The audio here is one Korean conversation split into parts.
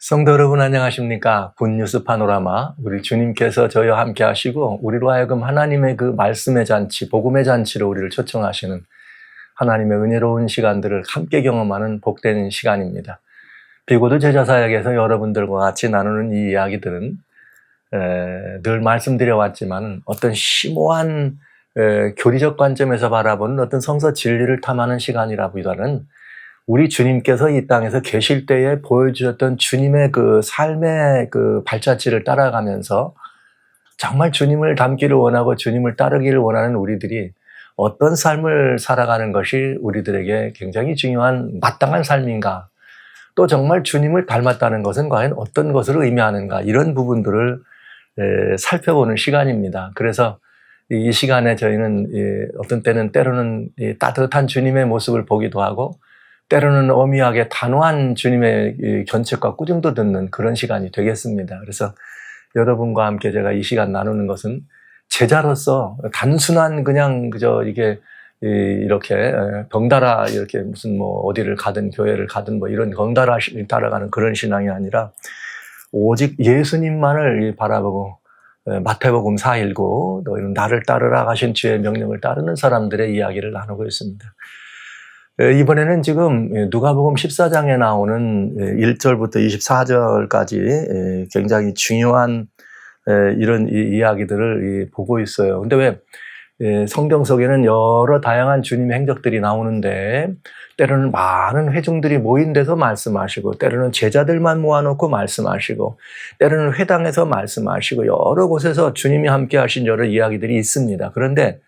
성도 여러분 안녕하십니까? 굿뉴스 파노라마 우리 주님께서 저희와 함께 하시고 우리로 하여금 하나님의 그 말씀의 잔치, 복음의 잔치로 우리를 초청하시는 하나님의 은혜로운 시간들을 함께 경험하는 복된 시간입니다. 비고도 제자사역에서 여러분들과 같이 나누는 이 이야기들은 늘 말씀드려왔지만 어떤 심오한 교리적 관점에서 바라보는 어떤 성서 진리를 탐하는 시간이라기보다는 우리 주님께서 이 땅에서 계실 때에 보여주셨던 주님의 그 삶의 그 발자취를 따라가면서 정말 주님을 닮기를 원하고 주님을 따르기를 원하는 우리들이 어떤 삶을 살아가는 것이 우리들에게 굉장히 중요한 마땅한 삶인가, 또 정말 주님을 닮았다는 것은 과연 어떤 것을 의미하는가, 이런 부분들을 살펴보는 시간입니다. 그래서 이 시간에 저희는 어떤 때는 때로는 따뜻한 주님의 모습을 보기도 하고 때로는 엄미하게 단호한 주님의 견책과 꾸중도 듣는 그런 시간이 되겠습니다. 그래서 여러분과 함께 제가 이 시간 나누는 것은 제자로서 단순한 그냥 그저 이게 이렇게 덩달아 이렇게 무슨 뭐 어디를 가든 교회를 가든 뭐 이런 덩달아 따라가는 그런 신앙이 아니라 오직 예수님만을 바라보고 마태복음 4:19 너희는 나를 따르라 하신 주의 명령을 따르는 사람들의 이야기를 나누고 있습니다. 이번에는 지금 누가복음 14장에 나오는 1절부터 24절까지 굉장히 중요한 이런 이야기들을 보고 있어요. 근데 왜 성경 속에는 여러 다양한 주님의 행적들이 나오는데 때로는 많은 회중들이 모인 데서 말씀하시고 때로는 제자들만 모아놓고 말씀하시고 때로는 회당에서 말씀하시고 여러 곳에서 주님이 함께 하신 여러 이야기들이 있습니다. 그런데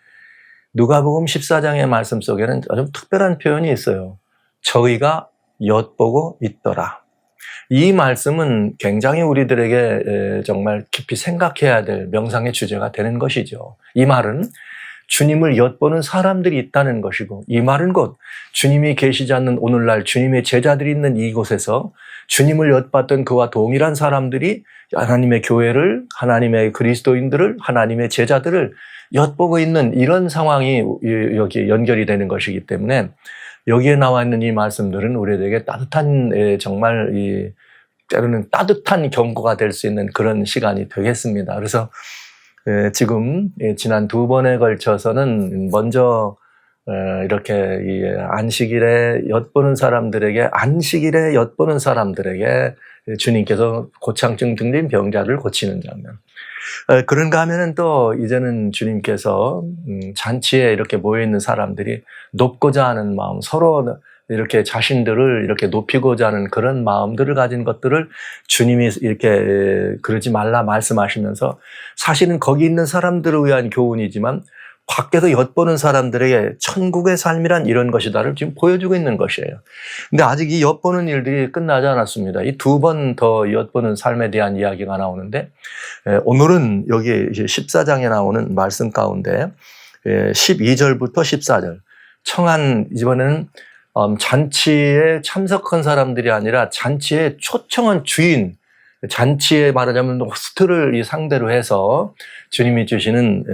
누가복음 14장의 말씀 속에는 아주 특별한 표현이 있어요. 저희가 엿보고 있더라. 이 말씀은 굉장히 우리들에게 정말 깊이 생각해야 될 명상의 주제가 되는 것이죠. 이 말은 주님을 엿보는 사람들이 있다는 것이고, 이 말은 곧 주님이 계시지 않는 오늘날 주님의 제자들이 있는 이곳에서 주님을 엿봤던 그와 동일한 사람들이 하나님의 교회를, 하나님의 그리스도인들을, 하나님의 제자들을 엿보고 있는 이런 상황이 여기 연결이 되는 것이기 때문에 여기에 나와 있는 이 말씀들은 우리에게 따뜻한, 정말 때로는 따뜻한 경고가 될 수 있는 그런 시간이 되겠습니다. 그래서 지금 지난 2번에 걸쳐서는 먼저 이렇게 안식일에 엿보는 사람들에게, 안식일에 엿보는 사람들에게 주님께서 고창증 등진 병자를 고치는 장면. 그런가 하면은 또 이제는 주님께서 잔치에 이렇게 모여있는 사람들이 높고자 하는 마음, 서로 이렇게 자신들을 이렇게 높이고자 하는 그런 마음들을 가진 것들을 주님이 이렇게 그러지 말라 말씀하시면서 사실은 거기 있는 사람들을 위한 교훈이지만 밖에서 엿보는 사람들에게 천국의 삶이란 이런 것이다를 지금 보여주고 있는 것이에요. 근데 아직 이 엿보는 일들이 끝나지 않았습니다. 이 2번 더 엿보는 삶에 대한 이야기가 나오는데 오늘은 여기 14장에 나오는 말씀 가운데 12절부터 14절 청한, 이번에는 잔치에 참석한 사람들이 아니라 잔치에 초청한 주인, 잔치에 말하자면 호스트를 상대로 해서 주님이 주시는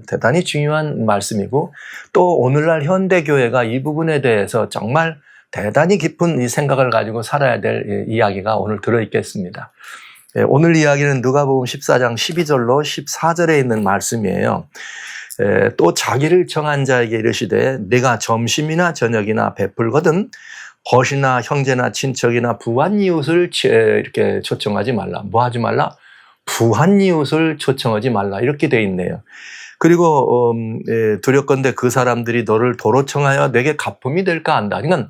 대단히 중요한 말씀이고, 또 오늘날 현대교회가 이 부분에 대해서 정말 대단히 깊은 이 생각을 가지고 살아야 될 이야기가 오늘 들어있겠습니다. 오늘 이야기는 누가복음 14장 12절로 14절에 있는 말씀이에요. 또 자기를 청한 자에게 이르시되 내가 점심이나 저녁이나 베풀거든 벗이나 형제나 친척이나 부한 이웃을 이렇게 초청하지 말라. 뭐 하지 말라? 부한 이웃을 초청하지 말라. 이렇게 돼 있네요. 그리고 두렵건대 그 사람들이 너를 도로 청하여 내게 가품이 될까 한다. 그러니까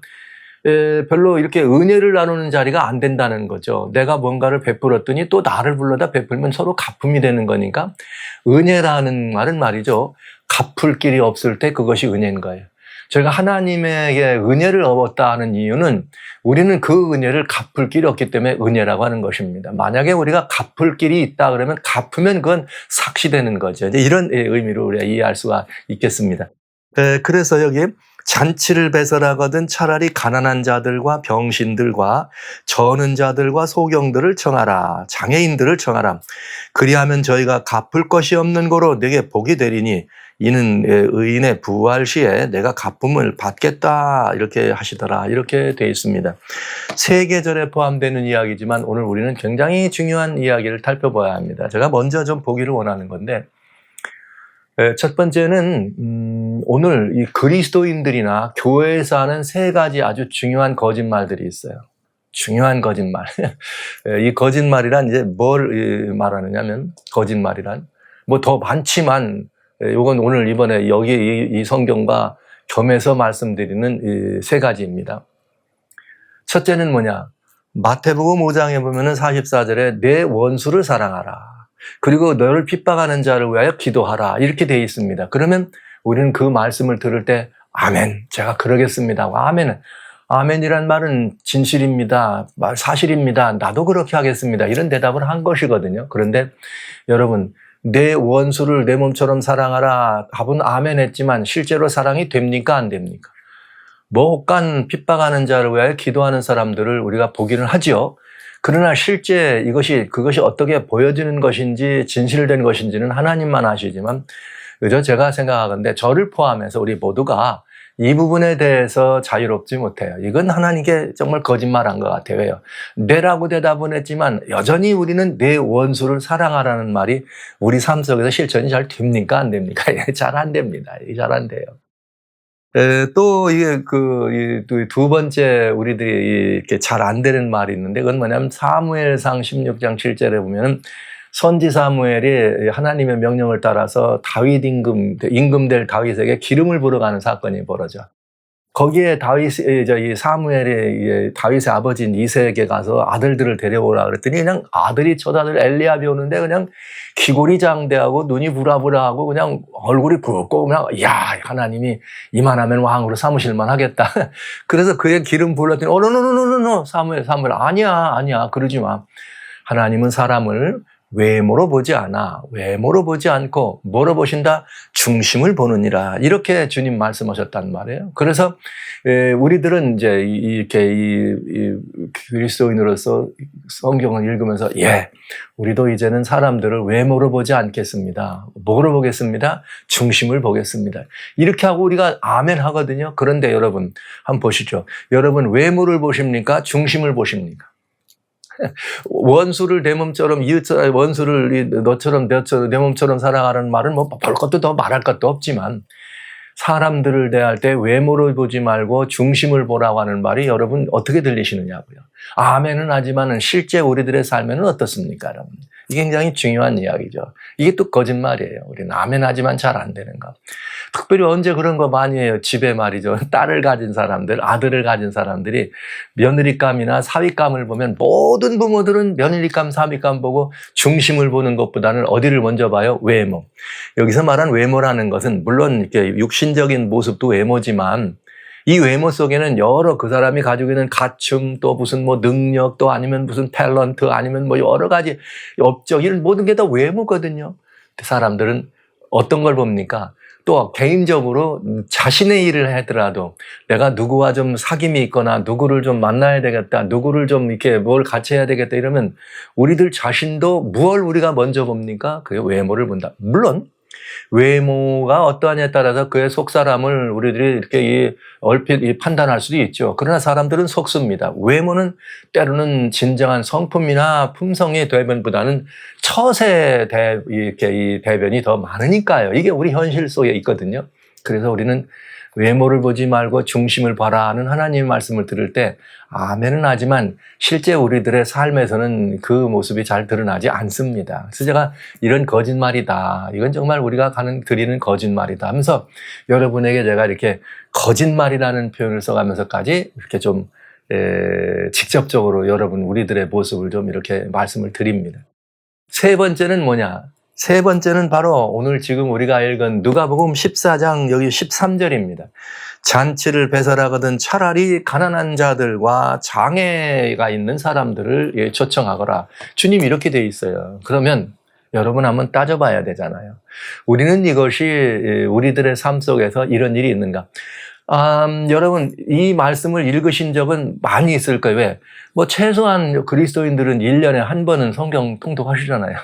별로 이렇게 은혜를 나누는 자리가 안 된다는 거죠. 내가 뭔가를 베풀었더니 또 나를 불러다 베풀면 서로 가품이 되는 거니까 은혜라는 말은 말이죠. 갚을 길이 없을 때 그것이 은혜인 거예요. 저희가 하나님에게 은혜를 얻었다 하는 이유는 우리는 그 은혜를 갚을 길이 없기 때문에 은혜라고 하는 것입니다. 만약에 우리가 갚을 길이 있다 그러면 갚으면 그건 삭시되는 거죠. 이런 의미로 우리가 이해할 수가 있겠습니다. 그래서 여기 잔치를 배설하거든 차라리 가난한 자들과 병신들과 저는 자들과 소경들을 청하라. 장애인들을 청하라. 그리하면 저희가 갚을 것이 없는 고로 내게 복이 되리니 이는 의인의 부활 시에 내가 갚음을 받겠다 이렇게 하시더라. 이렇게 되어 있습니다. 세 계절에 포함되는 이야기지만 오늘 우리는 굉장히 중요한 이야기를 살펴봐야 합니다. 제가 먼저 좀 보기를 원하는 건데, 첫 번째는 오늘 이 그리스도인들이나 교회에서 하는 세 가지 아주 중요한 거짓말들이 있어요. 중요한 거짓말. 이 거짓말이란 이제 뭘 말하느냐면, 거짓말이란 뭐 더 많지만 이건 오늘 이번에 여기 이 성경과 겸해서 말씀드리는 이 세 가지입니다. 첫째는 뭐냐? 마태복음 5장에 보면은 44절에 내 원수를 사랑하라. 그리고 너를 핍박하는 자를 위하여 기도하라. 이렇게 되어 있습니다. 그러면 우리는 그 말씀을 들을 때 아멘, 제가 그러겠습니다. 아멘이란 말은 진실입니다. 사실입니다. 나도 그렇게 하겠습니다. 이런 대답을 한 것이거든요. 그런데 여러분, 내 원수를 내 몸처럼 사랑하라. 답은 아멘 했지만 실제로 사랑이 됩니까? 안 됩니까? 혹간 핍박하는 자를 위하여 기도하는 사람들을 우리가 보기는 하지요. 그러나 실제 그것이 어떻게 보여지는 것인지 진실된 것인지는 하나님만 아시지만, 그저 제가 생각하건대 저를 포함해서 우리 모두가 이 부분에 대해서 자유롭지 못해요. 이건 하나님께 정말 거짓말한 것 같아요. 왜요? 내라고 대답은 했지만 여전히 우리는 내 원수를 사랑하라는 말이 우리 삶 속에서 실천이 잘 됩니까? 안 됩니까? 잘 안 됩니다. 잘 안 돼요. 또 이게 두 번째 우리들이 이렇게 잘 안 되는 말이 있는데, 그건 뭐냐면 사무엘상 16장 7절에 보면은 선지 사무엘이 하나님의 명령을 따라서 임금될 다윗에게 기름을 부어 가는 사건이 벌어져. 거기에 사무엘이 다윗의 아버지인 이새에게 가서 아들들을 데려오라 그랬더니 그냥 아들이 맏아들 엘리압이 오는데 그냥 귀골이 장대하고 눈이 부라부라하고 그냥 얼굴이 붉고 그냥 하나님이 이만하면 왕으로 삼으실만 하겠다. 그래서 그의 기름 부었더니 노노노노노 사무엘 아니야 그러지 마. 하나님은 사람을 외모로 보지 않고 뭐로 보신다? 중심을 보느니라. 이렇게 주님 말씀하셨단 말이에요. 그래서 우리들은 이제 이렇게 그리스도인으로서 성경을 읽으면서 우리도 이제는 사람들을 외모로 보지 않겠습니다. 뭐로 보겠습니다? 중심을 보겠습니다. 이렇게 하고 우리가 아멘 하거든요. 그런데 여러분 한번 보시죠. 여러분 외모를 보십니까? 중심을 보십니까? 원수를 내 몸처럼 원수를 너처럼 내 몸처럼 사랑하라는 말은 뭐 별 것도 더 말할 것도 없지만, 사람들을 대할 때 외모를 보지 말고 중심을 보라고 하는 말이 여러분 어떻게 들리시느냐고요. 아멘은 하지만은 실제 우리들의 삶에는 어떻습니까, 여러분? 이게 굉장히 중요한 이야기죠. 이게 또 거짓말이에요. 우리는 아멘 하지만 잘 안 되는 거. 특별히 언제 그런 거 많이 해요. 집에 말이죠. 딸을 가진 사람들, 아들을 가진 사람들이 며느리감이나 사위감을 보면 모든 부모들은 며느리감, 사위감 보고 중심을 보는 것보다는 어디를 먼저 봐요? 외모. 여기서 말한 외모라는 것은 물론 이렇게 육신적인 모습도 외모지만 이 외모 속에는 여러 그 사람이 가지고 있는 가춤, 또 무슨 능력, 또 아니면 무슨 탤런트, 아니면 여러 가지 업적, 이런 모든 게 다 외모거든요. 사람들은 어떤 걸 봅니까? 또 개인적으로 자신의 일을 하더라도 내가 누구와 좀 사귐이 있거나 누구를 좀 만나야 되겠다, 누구를 좀 이렇게 뭘 같이 해야 되겠다 이러면 우리들 자신도 무엇을 우리가 먼저 봅니까? 그게 외모를 본다. 물론 외모가 어떠하냐에 따라서 그의 속사람을 우리들이 이렇게 얼핏 판단할 수도 있죠. 그러나 사람들은 속습니다. 외모는 때로는 진정한 성품이나 품성의 대변보다는 처세 이 대변이 더 많으니까요. 이게 우리 현실 속에 있거든요. 그래서 우리는 외모를 보지 말고 중심을 봐라 하는 하나님의 말씀을 들을 때 아멘은 하지만 실제 우리들의 삶에서는 그 모습이 잘 드러나지 않습니다. 그래서 제가 이런 거짓말이다, 이건 정말 우리가 드리는 거짓말이다 하면서 여러분에게 제가 이렇게 거짓말이라는 표현을 써가면서까지 이렇게 좀 직접적으로 여러분 우리들의 모습을 좀 이렇게 말씀을 드립니다. 세 번째는 뭐냐? 세 번째는 바로 오늘 지금 우리가 읽은 누가복음 14장 여기 13절입니다. 잔치를 배설하거든 차라리 가난한 자들과 장애가 있는 사람들을 초청하거라. 주님 이렇게 돼 있어요. 그러면 여러분 한번 따져봐야 되잖아요. 우리는 이것이 우리들의 삶 속에서 이런 일이 있는가? 여러분, 이 말씀을 읽으신 적은 많이 있을 거예요. 왜? 뭐, 최소한 그리스도인들은 1년에 한 번은 성경 통독하시잖아요.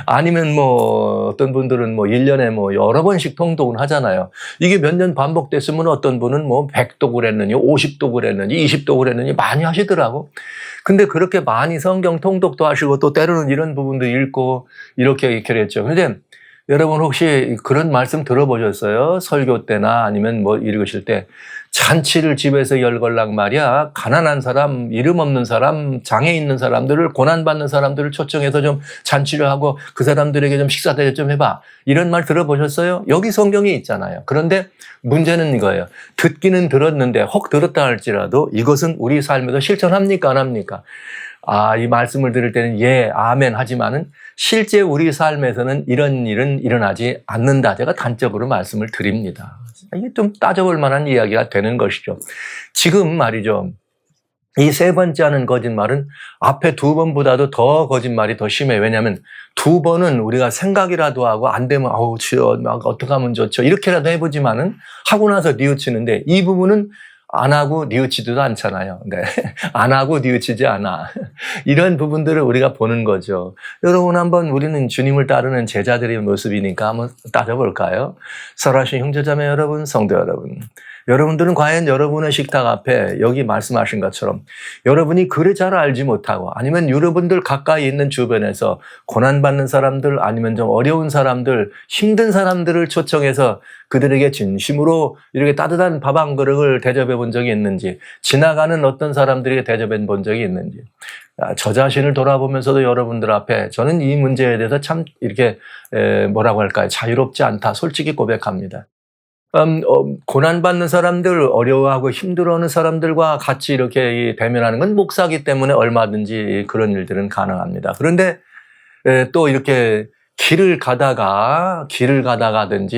아니면 뭐, 어떤 분들은 뭐, 1년에 뭐, 여러 번씩 통독을 하잖아요. 이게 몇 년 반복됐으면 어떤 분은 뭐, 100독을 했느니, 50독을 했느니, 20독을 했느니, 많이 하시더라고. 근데 그렇게 많이 성경 통독도 하시고, 또 때로는 이런 부분도 읽고, 이렇게 했죠. 근데, 여러분 혹시 그런 말씀 들어보셨어요? 설교 때나 아니면 뭐 읽으실 때 잔치를 집에서 열걸랑 말이야 가난한 사람, 이름 없는 사람, 장애 있는 사람들을 고난받는 사람들을 초청해서 좀 잔치를 하고 그 사람들에게 좀 식사 대접 좀 해봐. 이런 말 들어보셨어요? 여기 성경에 있잖아요. 그런데 문제는 이거예요. 듣기는 들었는데 혹 들었다 할지라도 이것은 우리 삶에서 실천합니까 안 합니까? 이 말씀을 들을 때는 예, 아멘 하지만은 실제 우리 삶에서는 이런 일은 일어나지 않는다. 제가 단적으로 말씀을 드립니다. 이게 좀 따져볼 만한 이야기가 되는 것이죠. 지금 말이죠. 이 세 번째 하는 거짓말은 앞에 두 번보다도 더 거짓말이 더 심해요. 왜냐하면 두 번은 우리가 생각이라도 하고 안 되면 주여 어떻게 하면 좋죠. 이렇게라도 해보지만은 하고 나서 뉘우치는데 이 부분은 안 하고 뉘우치지도 않잖아요. 네. 안 하고 뉘우치지 않아. 이런 부분들을 우리가 보는 거죠. 여러분 한번 우리는 주님을 따르는 제자들의 모습이니까 한번 따져볼까요? 사랑하신 형제자매 여러분, 성도 여러분. 여러분들은 과연 여러분의 식탁 앞에 여기 말씀하신 것처럼 여러분이 글을 잘 알지 못하고 아니면 여러분들 가까이 있는 주변에서 고난받는 사람들 아니면 좀 어려운 사람들, 힘든 사람들을 초청해서 그들에게 진심으로 이렇게 따뜻한 밥 한 그릇을 대접해 본 적이 있는지, 지나가는 어떤 사람들에게 대접해 본 적이 있는지, 저 자신을 돌아보면서도 여러분들 앞에 저는 이 문제에 대해서 참 이렇게 뭐라고 할까요? 자유롭지 않다. 솔직히 고백합니다. 고난받는 사람들, 어려워하고 힘들어하는 사람들과 같이 이렇게 대면하는 건 목사기 때문에 얼마든지 그런 일들은 가능합니다. 그런데 또 이렇게 길을 가다가든지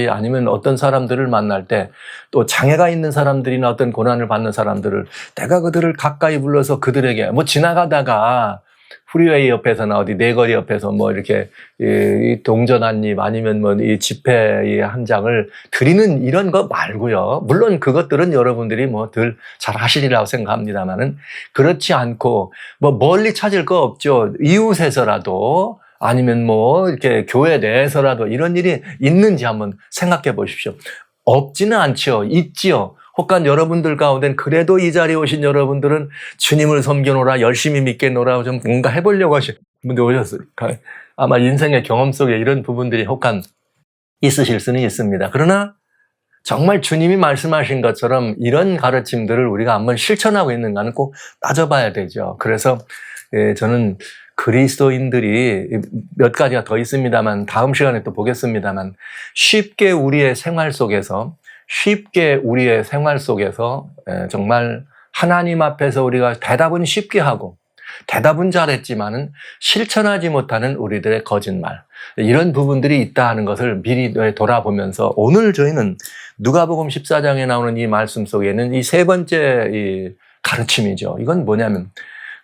아니면 어떤 사람들을 만날 때 또 장애가 있는 사람들이나 어떤 고난을 받는 사람들을 내가 그들을 가까이 불러서 그들에게 뭐 지나가다가 프리웨이 옆에서나 어디 내거리 옆에서 뭐 이렇게 이 동전 한 입 아니면 뭐 이 지폐 한 장을 드리는 이런 거 말고요. 물론 그것들은 여러분들이 뭐 늘 잘 하시리라고 생각합니다만은 그렇지 않고 뭐 멀리 찾을 거 없죠. 이웃에서라도 아니면 뭐 이렇게 교회 내에서라도 이런 일이 있는지 한번 생각해 보십시오. 없지는 않죠. 있지요. 혹간 여러분들 가운데는 그래도 이 자리에 오신 여러분들은 주님을 섬겨노라, 열심히 믿겠노라, 좀 뭔가 해보려고 하신 분들 오셨으니까 아마 인생의 경험 속에 이런 부분들이 혹한 있으실 수는 있습니다. 그러나 정말 주님이 말씀하신 것처럼 이런 가르침들을 우리가 한번 실천하고 있는가는 꼭 따져봐야 되죠. 그래서 저는 그리스도인들이 몇 가지가 더 있습니다만 다음 시간에 또 보겠습니다만 쉽게 우리의 생활 속에서 정말 하나님 앞에서 우리가 대답은 쉽게 하고 대답은 잘했지만은 실천하지 못하는 우리들의 거짓말 이런 부분들이 있다 하는 것을 미리 돌아보면서 오늘 저희는 누가복음 14장에 나오는 이 말씀 속에는 이 세 번째 이 가르침이죠. 이건 뭐냐면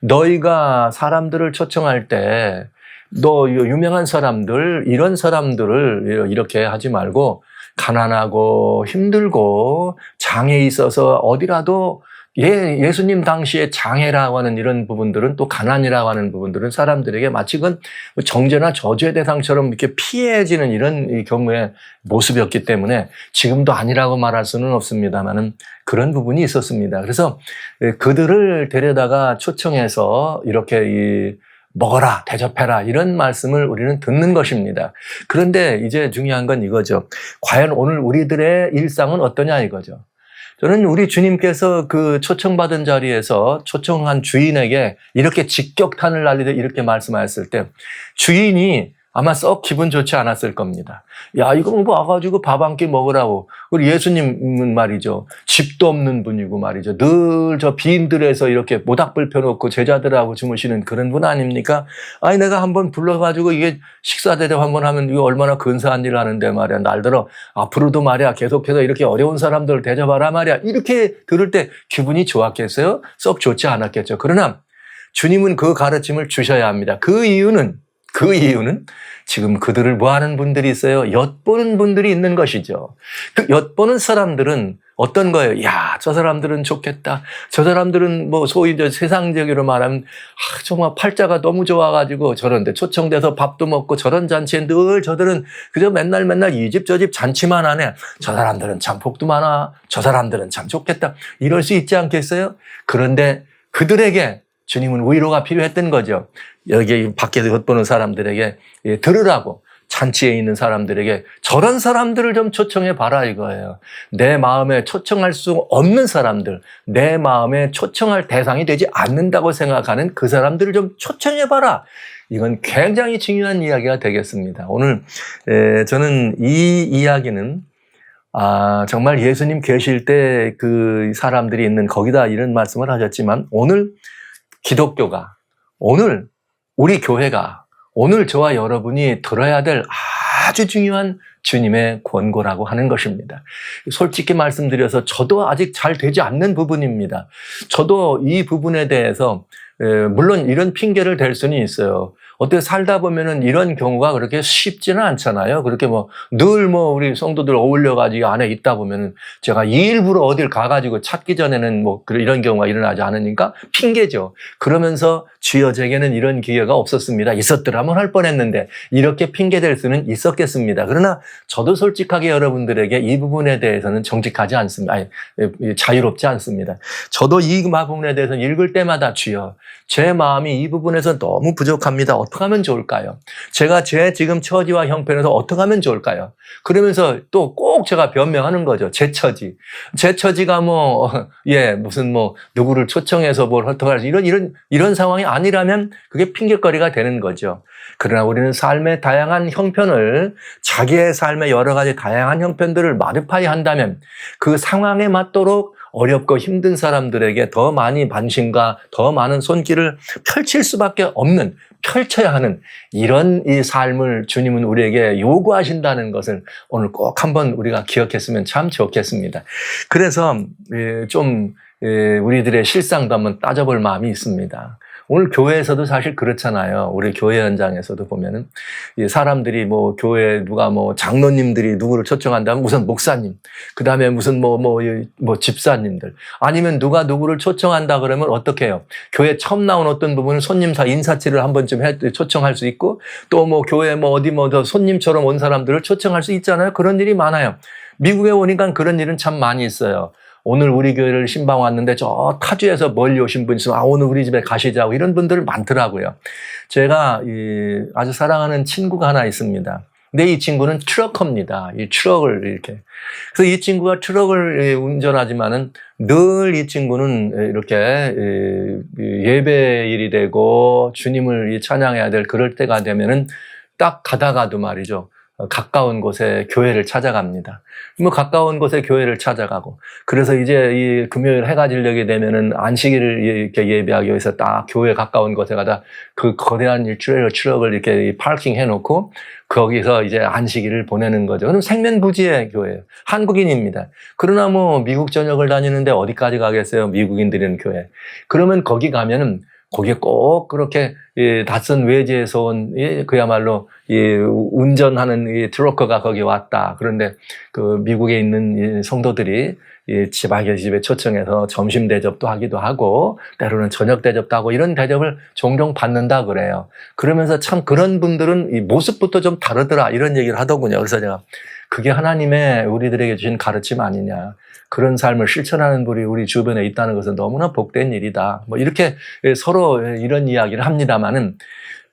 너희가 사람들을 초청할 때 너 유명한 사람들 이런 사람들을 이렇게 하지 말고 가난하고 힘들고 장애 있어서 어디라도 예수님 당시에 장애라고 하는 이런 부분들은 또 가난이라고 하는 부분들은 사람들에게 마치 그건 정죄나 저주의 대상처럼 이렇게 피해지는 이런 경우의 모습이었기 때문에 지금도 아니라고 말할 수는 없습니다만은 그런 부분이 있었습니다. 그래서 그들을 데려다가 초청해서 이렇게 먹어라, 대접해라 이런 말씀을 우리는 듣는 것입니다. 그런데 이제 중요한 건 이거죠. 과연 오늘 우리들의 일상은 어떠냐 이거죠. 저는 우리 주님께서 그 초청받은 자리에서 초청한 주인에게 이렇게 직격탄을 날리듯 이렇게 말씀하셨을 때 주인이 아마 썩 기분 좋지 않았을 겁니다. 야, 이거 뭐 와가지고 밥 한 끼 먹으라고. 우리 예수님은 말이죠. 집도 없는 분이고 말이죠. 늘 저 빈들에서 이렇게 모닥불 펴놓고 제자들하고 주무시는 그런 분 아닙니까? 아니, 내가 한번 불러가지고 이게 식사 대접 한번 하면 이거 얼마나 근사한 일을 하는데 말이야. 날들어 앞으로도 말이야. 계속해서 이렇게 어려운 사람들 대접하라 말이야. 이렇게 들을 때 기분이 좋았겠어요? 썩 좋지 않았겠죠. 그러나 주님은 그 가르침을 주셔야 합니다. 그 이유는 그 이유는 지금 그들을 뭐 하는 분들이 있어요? 엿보는 분들이 있는 것이죠. 그 엿보는 사람들은 어떤 거예요? 야, 저 사람들은 좋겠다. 저 사람들은 뭐 소위 저 세상적으로 말하면 정말 팔자가 너무 좋아가지고 저런데 초청돼서 밥도 먹고 저런 잔치에 늘 저들은 그저 맨날 이 집 저 집 잔치만 하네. 저 사람들은 참 복도 많아. 저 사람들은 참 좋겠다. 이럴 수 있지 않겠어요? 그런데 그들에게 주님은 위로가 필요했던 거죠. 여기 밖에서 엿보는 사람들에게 들으라고. 잔치에 있는 사람들에게 저런 사람들을 좀 초청해 봐라 이거예요. 내 마음에 초청할 수 없는 사람들, 내 마음에 초청할 대상이 되지 않는다고 생각하는 그 사람들을 좀 초청해 봐라. 이건 굉장히 중요한 이야기가 되겠습니다. 오늘 저는 이 이야기는 정말 예수님 계실 때 그 사람들이 있는 거기다 이런 말씀을 하셨지만 오늘 기독교가, 오늘 우리 교회가, 오늘 저와 여러분이 들어야 될 아주 중요한 주님의 권고라고 하는 것입니다. 솔직히 말씀드려서 저도 아직 잘 되지 않는 부분입니다. 저도 이 부분에 대해서 물론 이런 핑계를 댈 수는 있어요. 어떻게 살다 보면은 이런 경우가 그렇게 쉽지는 않잖아요. 그렇게 늘 우리 성도들 어울려가지고 안에 있다 보면은 제가 일부러 어딜 가가지고 찾기 전에는 이런 경우가 일어나지 않으니까 핑계죠. 그러면서 주여 제게는 이런 기회가 없었습니다. 있었더라면 할 뻔했는데 이렇게 핑계댈 수는 있었겠습니다. 그러나 저도 솔직하게 여러분들에게 이 부분에 대해서는 정직하지 않습니다. 자유롭지 않습니다. 저도 이 부분에 대해서는 읽을 때마다 주여 제 마음이 이 부분에서 너무 부족합니다. 어떻게 하면 좋을까요? 제가 제 지금 처지와 형편에서 어떻게 하면 좋을까요? 그러면서 또 꼭 제가 변명하는 거죠. 제 처지. 제 처지가 무슨 누구를 초청해서 뭘 어떻게 할지 이런 상황이 아니라면 그게 핑계거리가 되는 거죠. 그러나 우리는 삶의 다양한 형편을 자기의 삶의 여러 가지 다양한 형편들을 마르파이 한다면 그 상황에 맞도록 어렵고 힘든 사람들에게 더 많이 관심과 더 많은 손길을 펼칠 수밖에 없는, 펼쳐야 하는 이런 이 삶을 주님은 우리에게 요구하신다는 것을 오늘 꼭 한번 우리가 기억했으면 참 좋겠습니다. 그래서 우리들의 실상도 한번 따져볼 마음이 있습니다. 오늘 교회에서도 사실 그렇잖아요. 우리 교회 현장에서도 보면은 사람들이 교회 누가 장로님들이 누구를 초청한다면 우선 목사님, 그 다음에 무슨 집사님들, 아니면 누가 누구를 초청한다 그러면 어떻게 해요? 교회 처음 나온 어떤 부분은 손님사 인사치를 한 번쯤 초청할 수 있고 또 교회 더 손님처럼 온 사람들을 초청할 수 있잖아요. 그런 일이 많아요. 미국에 오니까 그런 일은 참 많이 있어요. 오늘 우리 교회를 신방 왔는데 저 타주에서 멀리 오신 분이 있으면 오늘 우리 집에 가시자고 이런 분들 많더라고요. 제가 아주 사랑하는 친구가 하나 있습니다. 근데 이 친구는 트럭커입니다. 이 트럭을 이렇게. 그래서 이 친구가 트럭을 운전하지만은 늘 이 친구는 이렇게 예배일이 되고 주님을 찬양해야 될 그럴 때가 되면은 딱 가다가도 말이죠. 가까운 곳에 교회를 찾아갑니다. 가까운 곳에 교회를 찾아가고, 그래서 이제 이 금요일 해가 지려게 되면은 안식일을 이렇게 예배하기 위해서 딱 교회 가까운 곳에 가다 그 거대한 트럭을 이렇게 파킹 해놓고 거기서 이제 안식일을 보내는 거죠. 그럼 생면부지의 교회예요. 한국인입니다. 그러나 미국 전역을 다니는데 어디까지 가겠어요? 미국인들이는 교회. 그러면 거기 가면은 거기에 꼭 그렇게 낯선 외지에서 온 그야말로 운전하는 트럭커가 거기 왔다. 그런데 그 미국에 있는 성도들이 자기 집에 초청해서 점심 대접도 하기도 하고 때로는 저녁 대접도 하고 이런 대접을 종종 받는다 그래요. 그러면서 참 그런 분들은 이 모습부터 좀 다르더라 이런 얘기를 하더군요. 그래서 제가 그게 하나님의 우리들에게 주신 가르침 아니냐. 그런 삶을 실천하는 분이 우리 주변에 있다는 것은 너무나 복된 일이다. 이렇게 서로 이런 이야기를 합니다만은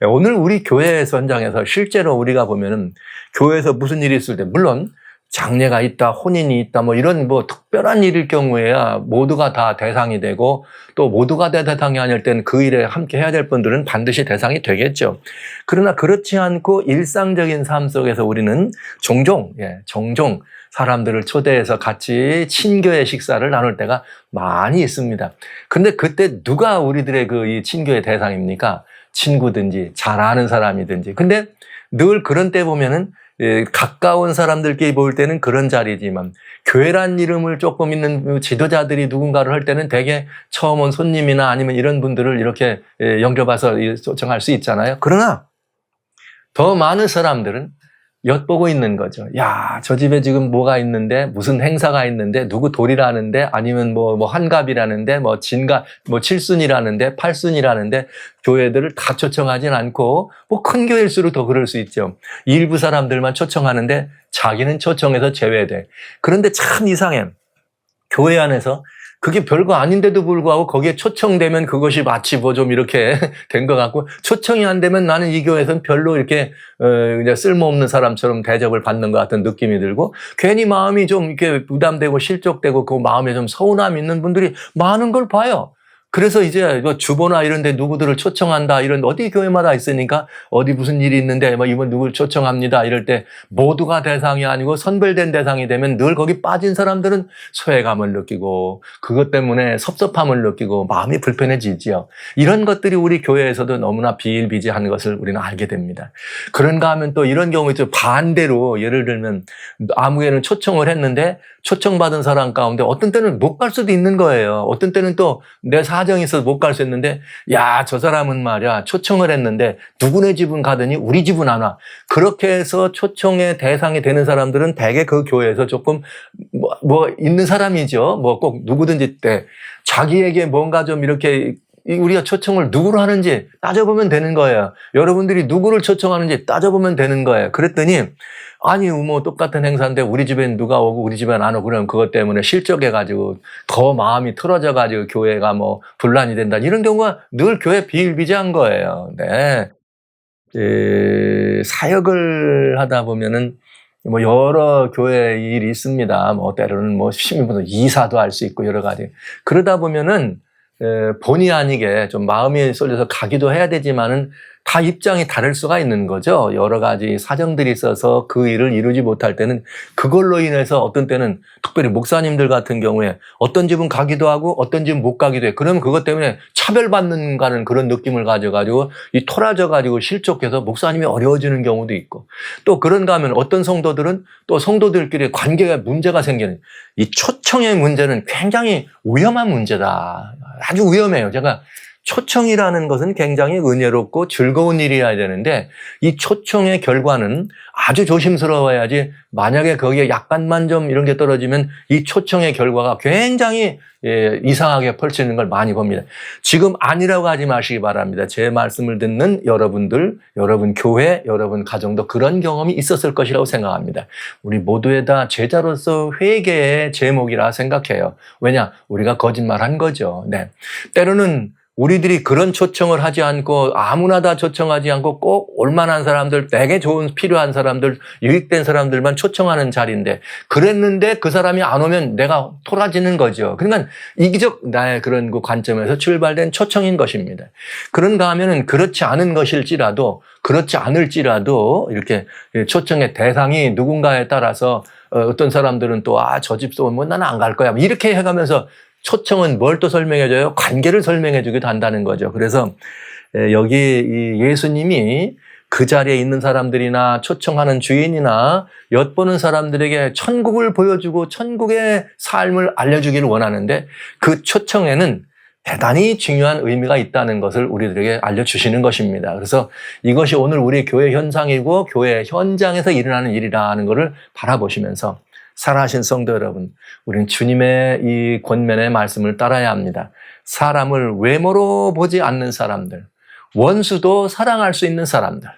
오늘 우리 교회 현장에서 실제로 우리가 보면은 교회에서 무슨 일이 있을 때 물론 장례가 있다, 혼인이 있다, 이런 특별한 일일 경우에야 모두가 다 대상이 되고 또 모두가 다 대상이 아닐 때는 그 일에 함께 해야 될 분들은 반드시 대상이 되겠죠. 그러나 그렇지 않고 일상적인 삶 속에서 우리는 종종 사람들을 초대해서 같이 친교의 식사를 나눌 때가 많이 있습니다. 근데 그때 누가 우리들의 이 친교의 대상입니까? 친구든지 잘 아는 사람이든지. 근데 늘 그런 때 보면은 가까운 사람들끼리 모일 때는 그런 자리지만 교회란 이름을 조금 있는 지도자들이 누군가를 할 때는 되게 처음 온 손님이나 아니면 이런 분들을 이렇게 영접해서 초청할 수 있잖아요. 그러나 더 많은 사람들은 엿보고 있는 거죠. 야, 저 집에 지금 뭐가 있는데, 무슨 행사가 있는데, 누구 돌이라는데, 아니면 뭐 환갑이라는데, 뭐 진갑, 뭐 칠순이라는데, 팔순이라는데, 교회들을 다 초청하진 않고, 뭐 큰 교회일수록 더 그럴 수 있죠. 일부 사람들만 초청하는데, 자기는 초청해서 제외돼. 그런데 참 이상해. 교회 안에서 그게 별거 아닌데도 불구하고 거기에 초청되면 그것이 마치 뭐 좀 이렇게 된 것 같고, 초청이 안 되면 나는 이 교회에서는 별로 이렇게 그냥 쓸모없는 사람처럼 대접을 받는 것 같은 느낌이 들고, 괜히 마음이 좀 이렇게 부담되고 실족되고 그 마음에 좀 서운함이 있는 분들이 많은 걸 봐요. 그래서 이제 뭐 주보나 이런 데 누구들을 초청한다, 이런 어디 교회마다 있으니까 어디 무슨 일이 있는데 뭐 이번 누구를 초청합니다 이럴 때 모두가 대상이 아니고 선별된 대상이 되면 늘 거기 빠진 사람들은 소외감을 느끼고 그것 때문에 섭섭함을 느끼고 마음이 불편해지지요. 이런 것들이 우리 교회에서도 너무나 비일비재한 것을 우리는 알게 됩니다. 그런가 하면 또 이런 경우 있죠. 반대로 예를 들면 아무 교회는 초청을 했는데 초청받은 사람 가운데 어떤 때는 못 갈 수도 있는 거예요. 어떤 때는 또 내 사정이 있어서 못 갈 수 있는데, 야, 저 사람은 말이야 초청을 했는데 누구네 집은 가더니 우리 집은 안 와. 그렇게 해서 초청의 대상이 되는 사람들은 대개 그 교회에서 조금 뭐 있는 사람이죠. 뭐 꼭 누구든지 때 자기에게 뭔가 좀 이렇게 우리가 초청을 누구로 하는지 따져보면 되는 거예요. 여러분들이 누구를 초청하는지 따져보면 되는 거예요. 그랬더니 아니 뭐 똑같은 행사인데 우리 집엔 누가 오고 우리 집엔 안 오고 그러면 그것 때문에 실족해가지고 더 마음이 틀어져가지고 교회가 뭐 분란이 된다, 이런 경우가 늘 교회 비일비재한 거예요. 네. 사역을 하다 보면은 뭐 여러 교회 일이 있습니다. 뭐 때로는 뭐 시민분들 이사도 할 수 있고 여러 가지. 그러다 보면은 본의 아니게 좀 마음이 쏠려서 가기도 해야 되지만은 다 입장이 다를 수가 있는 거죠. 여러 가지 사정들이 있어서 그 일을 이루지 못할 때는 그걸로 인해서 어떤 때는 특별히 목사님들 같은 경우에 어떤 집은 가기도 하고 어떤 집은 못 가기도 해. 그러면 그것 때문에 차별받는가는 그런 느낌을 가져가지고 이 토라져가지고 실족해서 목사님이 어려워지는 경우도 있고, 또 그런가 하면 어떤 성도들은 또 성도들끼리 관계가 문제가 생기는, 이 초청의 문제는 굉장히 위험한 문제다. 아주 위험해요. 제가 초청이라는 것은 굉장히 은혜롭고 즐거운 일이어야 되는데 이 초청의 결과는 아주 조심스러워야지, 만약에 거기에 약간만 좀 이런 게 떨어지면 이 초청의 결과가 굉장히 이상하게 펼치는 걸 많이 봅니다. 지금 아니라고 하지 마시기 바랍니다. 제 말씀을 듣는 여러분들, 여러분 교회, 여러분 가정도 그런 경험이 있었을 것이라고 생각합니다. 우리 모두의 다 제자로서 회개의 제목이라 생각해요. 왜냐? 우리가 거짓말한 거죠. 네. 때로는 우리들이 그런 초청을 하지 않고 아무나 다 초청하지 않고 꼭 올만한 사람들, 되게 좋은 필요한 사람들, 유익된 사람들만 초청하는 자리인데, 그랬는데 그 사람이 안 오면 내가 토라지는 거죠. 그러니까 이기적 나의 그런 그 관점에서 출발된 초청인 것입니다. 그런가 하면은 그렇지 않은 것일지라도, 그렇지 않을지라도 이렇게 초청의 대상이 누군가에 따라서 어떤 사람들은 또 저 집도 뭐 나는 안 갈 거야 이렇게 해가면서, 초청은 뭘 또 설명해줘요? 관계를 설명해주기도 한다는 거죠. 그래서 여기 예수님이 그 자리에 있는 사람들이나 초청하는 주인이나 엿보는 사람들에게 천국을 보여주고 천국의 삶을 알려주기를 원하는데, 그 초청에는 대단히 중요한 의미가 있다는 것을 우리들에게 알려주시는 것입니다. 그래서 이것이 오늘 우리 교회 현상이고 교회 현장에서 일어나는 일이라는 것을 바라보시면서, 사랑하신 성도 여러분, 우리는 주님의 이 권면의 말씀을 따라야 합니다. 사람을 외모로 보지 않는 사람들, 원수도 사랑할 수 있는 사람들.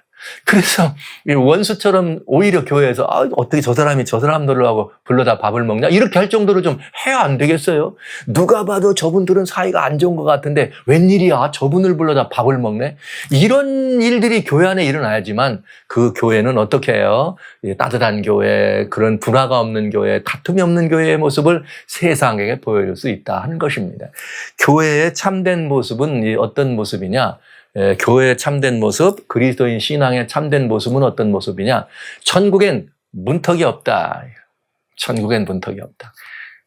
그래서 원수처럼 오히려 교회에서 어떻게 저 사람이 저 사람들을 하고 불러다 밥을 먹냐 이렇게 할 정도로 좀 해야 안 되겠어요? 누가 봐도 저분들은 사이가 안 좋은 것 같은데 웬일이야 저분을 불러다 밥을 먹네? 이런 일들이 교회 안에 일어나야지만 그 교회는 어떻게 해요? 따뜻한 교회, 그런 불화가 없는 교회, 다툼이 없는 교회의 모습을 세상에게 보여줄 수 있다 하는 것입니다. 교회의 참된 모습은 어떤 모습이냐? 교회의 참된 모습, 그리스도인 신앙의 참된 모습은 어떤 모습이냐? 천국엔 문턱이 없다. 천국엔 문턱이 없다.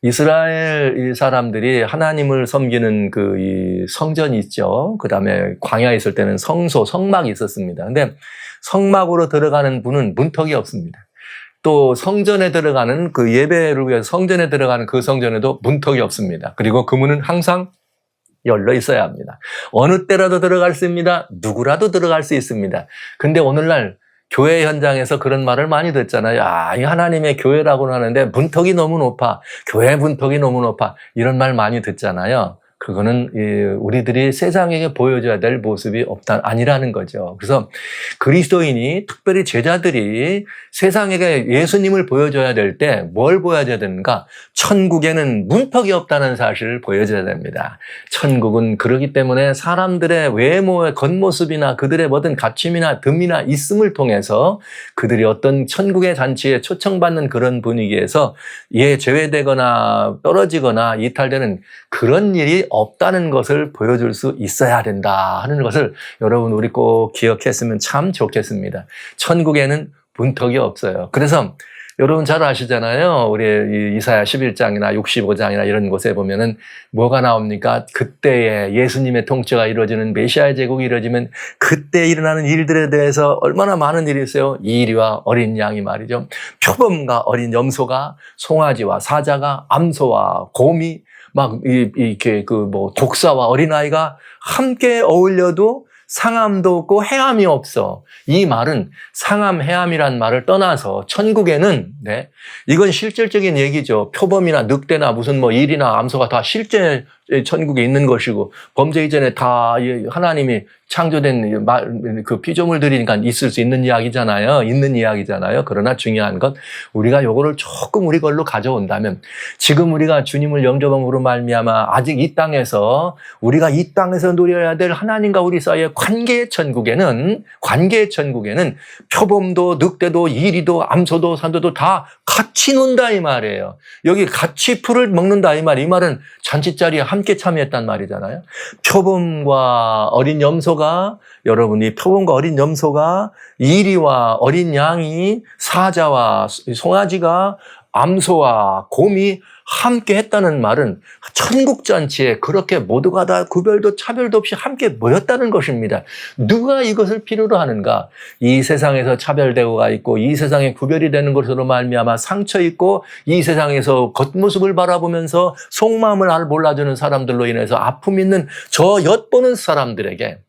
이스라엘 사람들이 하나님을 섬기는 이 성전이 있죠. 그 다음에 광야에 있을 때는 성소, 성막이 있었습니다. 근데 성막으로 들어가는 문은 문턱이 없습니다. 또 성전에 들어가는 그 예배를 위해서 성전에 들어가는 그 성전에도 문턱이 없습니다. 그리고 그 문은 항상 열려 있어야 합니다. 어느 때라도 들어갈 수 있습니다. 누구라도 들어갈 수 있습니다. 근데 오늘날 교회 현장에서 그런 말을 많이 듣잖아요. 이 하나님의 교회라고는 하는데 문턱이 너무 높아. 교회 문턱이 너무 높아. 이런 말 많이 듣잖아요. 그거는 우리들이 세상에게 보여줘야 될 모습이 아니라는 거죠. 그래서 그리스도인이, 특별히 제자들이 세상에게 예수님을 보여줘야 될 때 뭘 보여줘야 되는가? 천국에는 문턱이 없다는 사실을 보여줘야 됩니다. 천국은 그렇기 때문에 사람들의 외모의 겉모습이나 그들의 모든 가침이나 듬이나 있음을 통해서 그들이 어떤 천국의 잔치에 초청받는 그런 분위기에서 제외되거나 떨어지거나 이탈되는 그런 일이 없다는 것을 보여줄 수 있어야 된다 하는 것을 여러분 우리 꼭 기억했으면 참 좋겠습니다. 천국에는 문턱이 없어요. 그래서 여러분 잘 아시잖아요. 우리 이사야 11장이나 65장이나 이런 곳에 보면은 뭐가 나옵니까? 그때에 예수님의 통치가 이루어지는 메시아의 제국이 이루어지면 그때 일어나는 일들에 대해서 얼마나 많은 일이 있어요. 이리와 어린 양이 말이죠. 표범과 어린 염소가, 송아지와 사자가, 암소와 곰이 이렇게 독사와 어린아이가 함께 어울려도 상함도 없고 해함이 없어. 이 말은 상함, 해함이란 말을 떠나서 천국에는, 이건 실질적인 얘기죠. 표범이나 늑대나 무슨 일이나 암소가 다 실제 천국에 있는 것이고, 범죄 이전에 다 하나님이 창조된 그 피조물들이니까 있을 수 있는 이야기잖아요. 그러나 중요한 건 우리가 요거를 조금 우리 걸로 가져온다면, 지금 우리가 주님을 영접함으로 말미암아 아직 이 땅에서 우리가 이 땅에서 누려야 될 하나님과 우리 사이의 관계의 천국에는 표범도 늑대도 이리도 암소도 산도도 다 같이 논다 이 말이에요. 여기 같이 풀을 먹는다 이 말은 잔치자리에 함께 참여했단 말이잖아요. 표범과 어린 염소가, 여러분이 표범과 어린 염소가, 이리와 어린 양이, 사자와 송아지가, 암소와 곰이 함께 했다는 말은 천국 잔치에 그렇게 모두가 다 구별도 차별도 없이 함께 모였다는 것입니다. 누가 이것을 필요로 하는가? 이 세상에서 차별대우가 있고 이 세상에 구별이 되는 것으로 말미암아 상처 있고 이 세상에서 겉모습을 바라보면서 속마음을 몰라주는 사람들로 인해서 아픔 있는 저 엿보는 사람들에게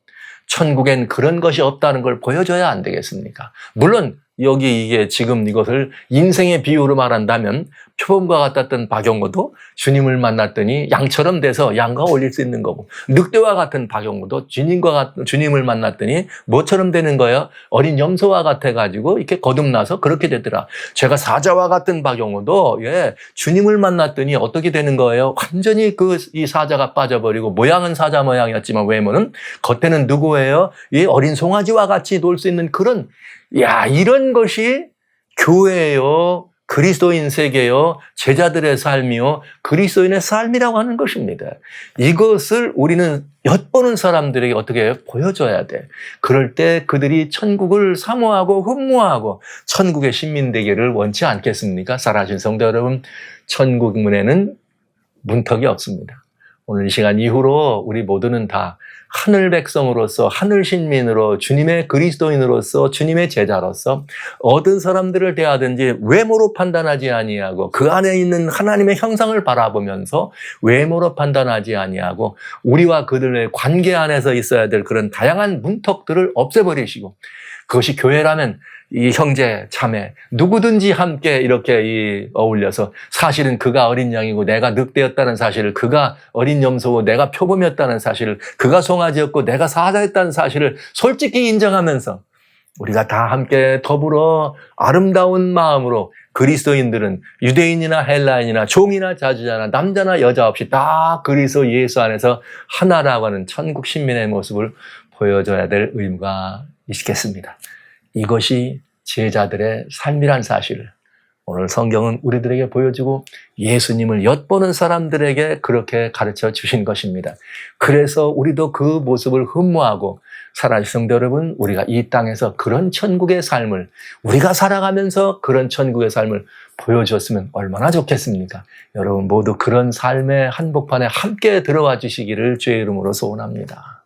천국엔 그런 것이 없다는 걸 보여줘야 안 되겠습니까? 물론 여기 이게 지금 이것을 인생의 비유로 말한다면 표범과 같았던 박용호도 주님을 만났더니 양처럼 돼서 양과 어울릴 수 있는 거고, 늑대와 같은 박용호도 주님을 만났더니 뭐처럼 되는 거예요? 어린 염소와 같아가지고 이렇게 거듭나서 그렇게 되더라. 제가 사자와 같은 박용호도 주님을 만났더니 어떻게 되는 거예요? 완전히 이 사자가 빠져버리고 모양은 사자 모양이었지만 외모는 겉에는 누구예요? 이 어린 송아지와 같이 놀 수 있는 그런, 이런 것이 교회요, 그리스도인 세계요, 제자들의 삶이요, 그리스도인의 삶이라고 하는 것입니다. 이것을 우리는 엿보는 사람들에게 어떻게 보여줘야 돼. 그럴 때 그들이 천국을 사모하고 흠모하고 천국의 시민 되기를 원치 않겠습니까? 사랑하신 성도 여러분, 천국 문에는 문턱이 없습니다. 오늘 이 시간 이후로 우리 모두는 다 하늘 백성으로서, 하늘 신민으로, 주님의 그리스도인으로서, 주님의 제자로서 어떤 사람들을 대하든지 외모로 판단하지 아니하고 그 안에 있는 하나님의 형상을 바라보면서 외모로 판단하지 아니하고 우리와 그들의 관계 안에서 있어야 될 그런 다양한 문턱들을 없애버리시고, 그것이 교회라면 이 형제, 자매, 누구든지 함께 이렇게 어울려서 사실은 그가 어린 양이고 내가 늑대였다는 사실을, 그가 어린 염소고 내가 표범이었다는 사실을, 그가 송아지였고 내가 사자였다는 사실을 솔직히 인정하면서 우리가 다 함께 더불어 아름다운 마음으로, 그리스도인들은 유대인이나 헬라인이나 종이나 자주자나 남자나 여자 없이 다 그리스도 예수 안에서 하나라고 하는 천국 신민의 모습을 보여줘야 될 의무가 있겠습니다. 이것이 제자들의 삶이란 사실을 오늘 성경은 우리들에게 보여주고 예수님을 엿보는 사람들에게 그렇게 가르쳐 주신 것입니다. 그래서 우리도 그 모습을 흠모하고, 사랑하는 성도 여러분, 우리가 이 땅에서 그런 천국의 삶을, 우리가 살아가면서 그런 천국의 삶을 보여주었으면 얼마나 좋겠습니까? 여러분 모두 그런 삶의 한복판에 함께 들어와 주시기를 주의 이름으로 소원합니다.